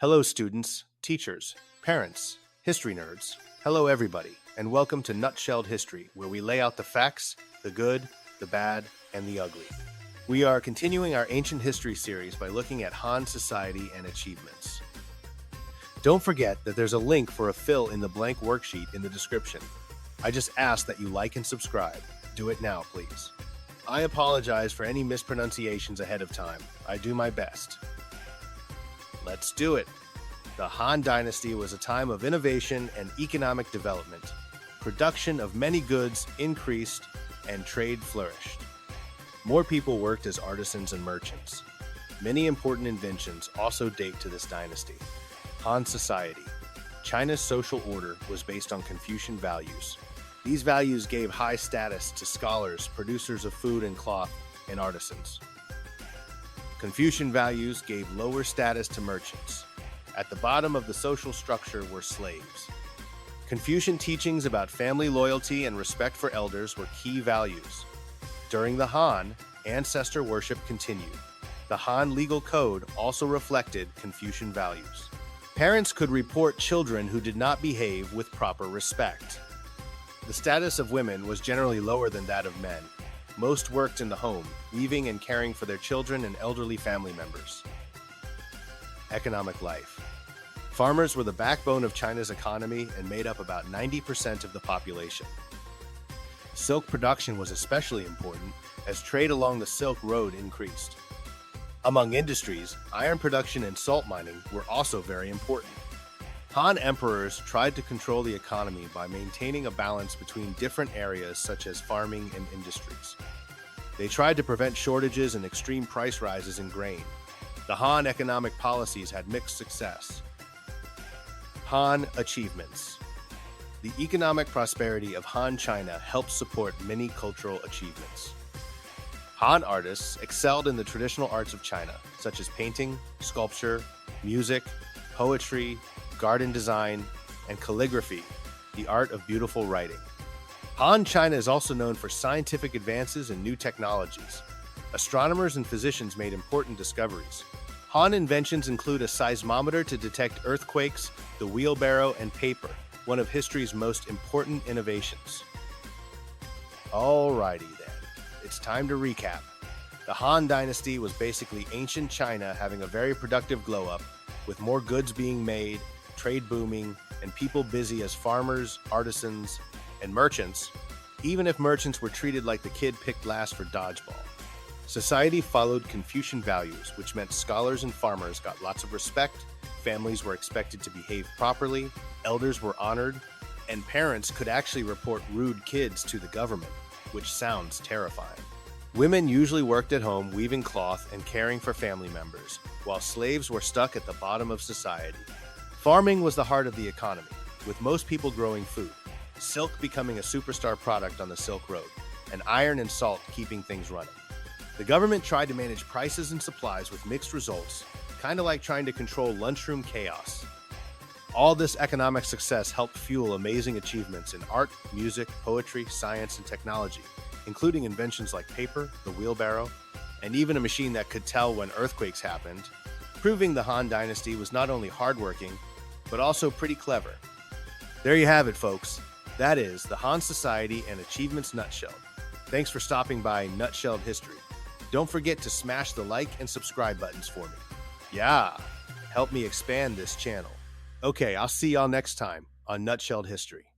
Hello, students, teachers, parents, history nerds. Hello, everybody, and welcome to Nutshelled History, where we lay out the facts, the good, the bad, and the ugly. We are continuing our ancient history series by looking at Han society and achievements. Don't forget that there's a link for a fill in the blank worksheet in the description. I just ask that you like and subscribe. Do it now, please. I apologize for any mispronunciations ahead of time. I do my best. Let's do it. The Han Dynasty was a time of innovation and economic development. Production of many goods increased and trade flourished. More people worked as artisans and merchants. Many important inventions also date to this dynasty. Han society. China's social order was based on Confucian values. These values gave high status to scholars, producers of food and cloth, and artisans. Confucian values gave lower status to merchants. At the bottom of the social structure were slaves. Confucian teachings about family loyalty and respect for elders were key values. During the Han, ancestor worship continued. The Han legal code also reflected Confucian values. Parents could report children who did not behave with proper respect. The status of women was generally lower than that of men. Most worked in the home, weaving and caring for their children and elderly family members. Economic life. Farmers were the backbone of China's economy and made up about 90% of the population. Silk production was especially important as trade along the Silk Road increased. Among industries, iron production and salt mining were also very important. Han emperors tried to control the economy by maintaining a balance between different areas such as farming and industries. They tried to prevent shortages and extreme price rises in grain. The Han economic policies had mixed success. Han achievements. The economic prosperity of Han China helped support many cultural achievements. Han artists excelled in the traditional arts of China, such as painting, sculpture, music, poetry, garden design, and calligraphy, the art of beautiful writing. Han China is also known for scientific advances and new technologies. Astronomers and physicians made important discoveries. Han inventions include a seismometer to detect earthquakes, the wheelbarrow, and paper, one of history's most important innovations. Alrighty then, it's time to recap. The Han Dynasty was basically ancient China having a very productive glow-up, with more goods being made, trade booming, and people busy as farmers, artisans, and merchants, even if merchants were treated like the kid picked last for dodgeball. Society followed Confucian values, which meant scholars and farmers got lots of respect, families were expected to behave properly, elders were honored, and parents could actually report rude kids to the government, which sounds terrifying. Women usually worked at home weaving cloth and caring for family members, while slaves were stuck at the bottom of society. Farming was the heart of the economy, with most people growing food, silk becoming a superstar product on the Silk Road, and iron and salt keeping things running. The government tried to manage prices and supplies with mixed results, kind of like trying to control lunchroom chaos. All this economic success helped fuel amazing achievements in art, music, poetry, science, and technology, including inventions like paper, the wheelbarrow, and even a machine that could tell when earthquakes happened, proving the Han Dynasty was not only hardworking, but also pretty clever. There you have it, folks. That is the Han Society and Achievements Nutshelled. Thanks for stopping by Nutshelled History. Don't forget to smash the like and subscribe buttons for me. Yeah, help me expand this channel. Okay, I'll see y'all next time on Nutshelled History.